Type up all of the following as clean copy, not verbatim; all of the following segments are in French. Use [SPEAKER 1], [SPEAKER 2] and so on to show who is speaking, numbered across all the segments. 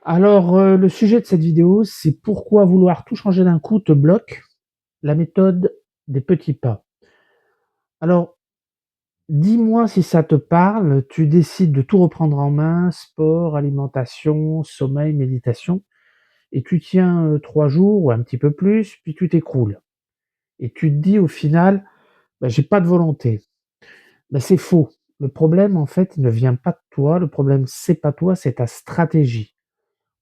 [SPEAKER 1] Alors, le sujet de cette vidéo, c'est pourquoi vouloir tout changer d'un coup te bloque, la méthode des petits pas. Alors, dis-moi si ça te parle, tu décides de tout reprendre en main, sport, alimentation, sommeil, méditation, et tu tiens 3 jours ou un petit peu plus, puis tu t'écroules. Et tu te dis au final, bah, j'ai pas de volonté. Bah, c'est faux. Le problème, en fait, il ne vient pas de toi, le problème, c'est pas toi, c'est ta stratégie.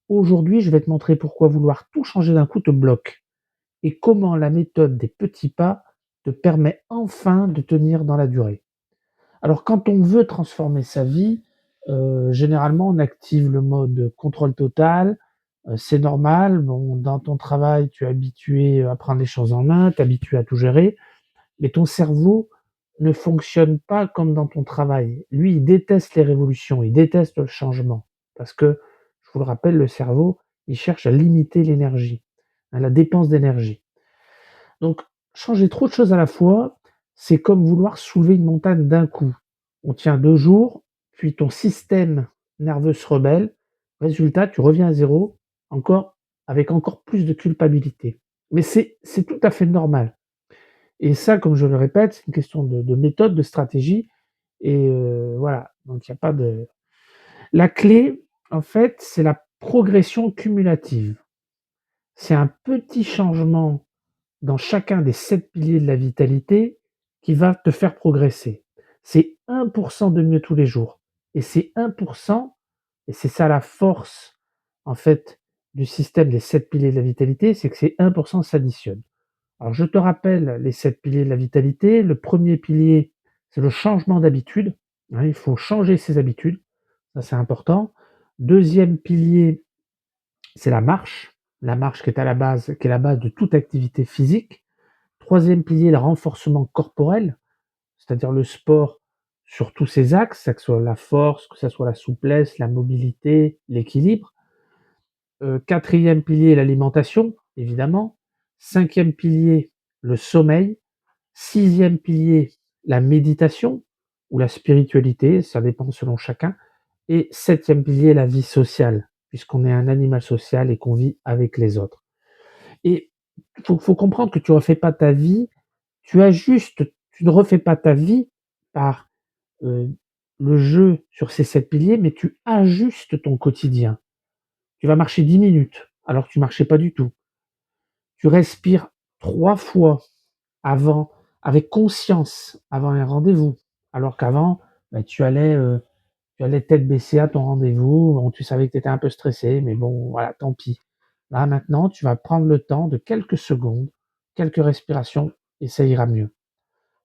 [SPEAKER 1] Aujourd'hui, je vais te montrer pourquoi vouloir tout changer d'un coup te bloque. Et comment la méthode des petits pas te permet enfin de tenir dans la durée. Alors quand on veut transformer sa vie, généralement on active le mode contrôle total, c'est normal. Bon, dans ton travail, tu es habitué à prendre les choses en main, tu es habitué à tout gérer, mais ton cerveau ne fonctionne pas comme dans ton travail. Lui, il déteste les révolutions, il déteste le changement parce que, je vous le rappelle, le cerveau, il cherche à limiter l'énergie, hein, la dépense d'énergie. Donc, changer trop de choses à la fois, c'est comme vouloir soulever une montagne d'un coup. On tient 2 jours, puis ton système nerveux se rebelle. Résultat, tu reviens à zéro, encore avec encore plus de culpabilité. Mais c'est tout à fait normal. Et ça, comme je le répète, c'est une question de méthode, de stratégie et voilà, donc il y a pas de la clé, en fait, c'est la progression cumulative. C'est un petit changement dans chacun des 7 piliers de la vitalité qui va te faire progresser. C'est 1% de mieux tous les jours. Et c'est 1%, et c'est ça la force en fait du système des 7 piliers de la vitalité, c'est que ces 1% s'additionnent. Alors je te rappelle les 7 piliers de la vitalité. Le premier pilier, c'est le changement d'habitude, hein, il faut changer ses habitudes, ça c'est important. Deuxième pilier, c'est la marche qui est à la base, qui est la base de toute activité physique. Troisième pilier, le renforcement corporel, c'est-à-dire le sport sur tous ses axes, que ce soit la force, que ce soit la souplesse, la mobilité, l'équilibre. Quatrième pilier, l'alimentation, évidemment. Cinquième pilier, le sommeil. Sixième pilier, la méditation ou la spiritualité, ça dépend selon chacun. Et septième pilier, la vie sociale, puisqu'on est un animal social et qu'on vit avec les autres. Et faut comprendre que tu refais pas ta vie, tu ne refais pas ta vie par, heu, le jeu sur ces 7 piliers, mais tu ajustes ton quotidien. Tu vas marcher 10 minutes, alors que tu marchais pas du tout. Tu respires 3 fois avant avec conscience, avant un rendez-vous, alors qu'avant, bah, tu allais tête baissée à ton rendez-vous, bon, tu savais que tu étais un peu stressé, mais bon, voilà, tant pis. Là, maintenant, tu vas prendre le temps de quelques secondes, quelques respirations et ça ira mieux.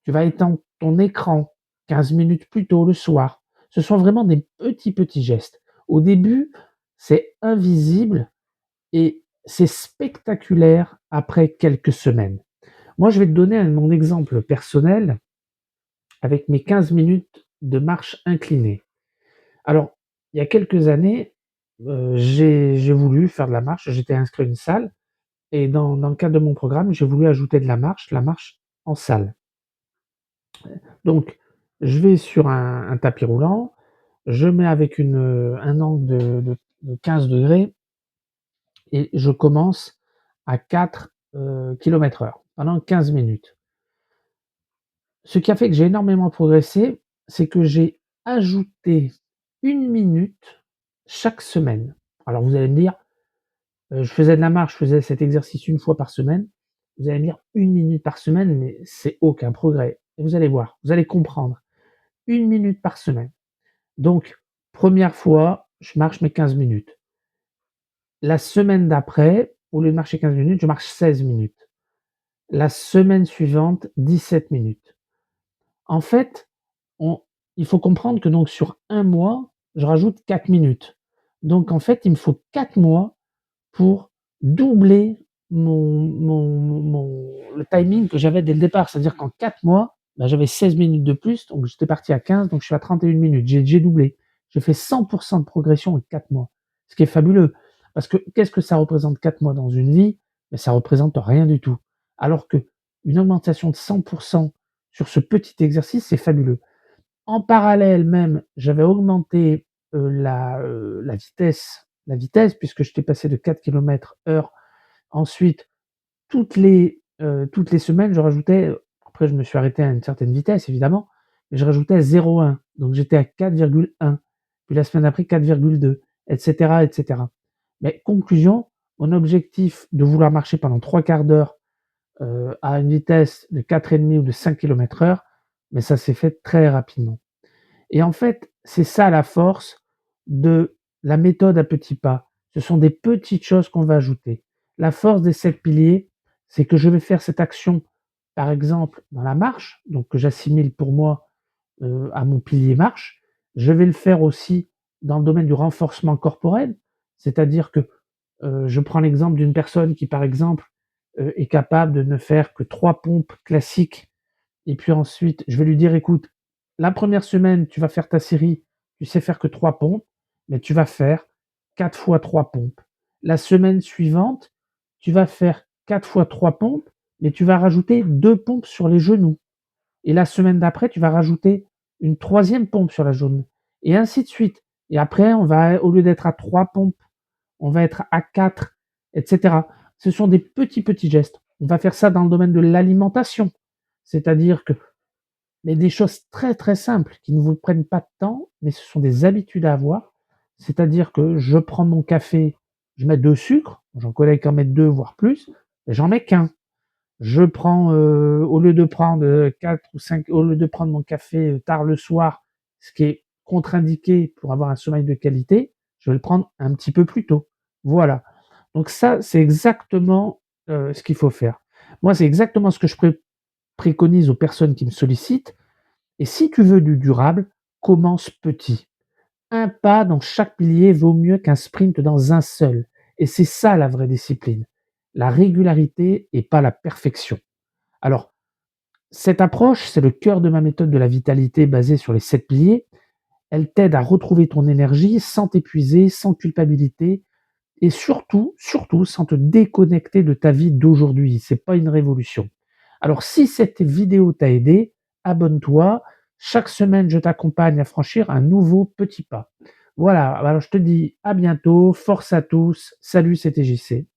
[SPEAKER 1] Tu vas éteindre ton écran 15 minutes plus tôt le soir. Ce sont vraiment des petits gestes. Au début, c'est invisible et c'est spectaculaire après quelques semaines. Moi, je vais te donner mon exemple personnel avec mes 15 minutes de marche inclinée. Alors, il y a quelques années, j'ai voulu faire de la marche, j'étais inscrit à une salle et dans le cadre de mon programme, j'ai voulu ajouter de la marche en salle. Donc, je vais sur un tapis roulant, je mets avec un angle de 15 degrés et je commence à 4 km/h pendant 15 minutes. Ce qui a fait que j'ai énormément progressé, c'est que j'ai ajouté 1 minute chaque semaine. Alors vous allez me dire, je faisais de la marche, je faisais cet exercice une fois par semaine. Vous allez me dire 1 minute par semaine, mais c'est aucun progrès. Et vous allez voir, vous allez comprendre. 1 minute par semaine. Donc, première fois, je marche mes 15 minutes. La semaine d'après, au lieu de marcher 15 minutes, je marche 16 minutes. La semaine suivante, 17 minutes. En fait, on il faut comprendre que donc sur un mois, je rajoute 4 minutes. Donc en fait, il me faut 4 mois pour doubler le timing que j'avais dès le départ. C'est-à-dire qu'en 4 mois, bah, j'avais 16 minutes de plus, donc j'étais parti à 15, donc je suis à 31 minutes. J'ai doublé. J'ai fait 100 de progression en 4 mois, ce qui est fabuleux. Parce que qu'est-ce que ça représente 4 mois dans une vie? Mais ça représente rien du tout. Alors qu'une augmentation de 100 sur ce petit exercice, c'est fabuleux. En parallèle même, j'avais augmenté, la vitesse la vitesse puisque j'étais passé de 4 km/h. Ensuite, toutes les semaines, je rajoutais, après je me suis arrêté à une certaine vitesse évidemment, mais je rajoutais 0,1. Donc j'étais à 4,1. Puis la semaine d'après 4,2, et cetera, et cetera. Mais conclusion, mon objectif de vouloir marcher pendant 3/4 d'heure, à une vitesse de 4,5 ou de 5 km/h, mais ça s'est fait très rapidement. Et en fait, c'est ça la force de la méthode à petits pas. Ce sont des petites choses qu'on va ajouter. La force des 7 piliers, c'est que je vais faire cette action, par exemple, dans la marche, donc que j'assimile pour moi, à mon pilier marche. Je vais le faire aussi dans le domaine du renforcement corporel, c'est-à-dire que, je prends l'exemple d'une personne qui, par exemple, est capable de ne faire que 3 pompes classiques et puis ensuite, je vais lui dire: «Écoute, la première semaine, tu vas faire ta série, tu sais faire que 3 pompes, mais tu vas faire 4 fois 3 pompes. La semaine suivante, tu vas faire 4 fois 3 pompes, mais tu vas rajouter 2 pompes sur les genoux et la semaine d'après, tu vas rajouter une troisième pompe sur la genou et ainsi de suite et après on va au lieu d'être à 3 pompes, on va être à 4 et cetera. Ce sont des petits gestes. On va faire ça dans le domaine de l'alimentation, c'est-à-dire que mais des choses très simples qui ne vous prennent pas de temps, mais ce sont des habitudes à avoir. C'est-à-dire que je prends mon café, je mets 2 sucres, j'en connais qui en mettent 2 voire plus, mais j'en mets qu'1. Je prends, au lieu de prendre, 4 ou 5, au lieu de prendre mon café, tard le soir, ce qui est contre-indiqué pour avoir un sommeil de qualité, je vais le prendre un petit peu plus tôt. Voilà. Donc ça, c'est exactement, ce qu'il faut faire. Moi, c'est exactement ce que je préconise aux personnes qui me sollicitent et si tu veux du durable, commence petit. Un pas dans chaque pilier vaut mieux qu'un sprint dans un seul. Et c'est ça la vraie discipline. La régularité et pas la perfection. Alors, cette approche, c'est le cœur de ma méthode de la vitalité basée sur les 7 piliers. Elle t'aide à retrouver ton énergie sans t'épuiser, sans culpabilité et surtout, sans te déconnecter de ta vie d'aujourd'hui. C'est pas une révolution. Alors, si cette vidéo t'a aidé, abonne-toi. Chaque semaine, je t'accompagne à franchir un nouveau petit pas. Voilà. Alors, je te dis à bientôt. Force à tous. Salut, c'était JC.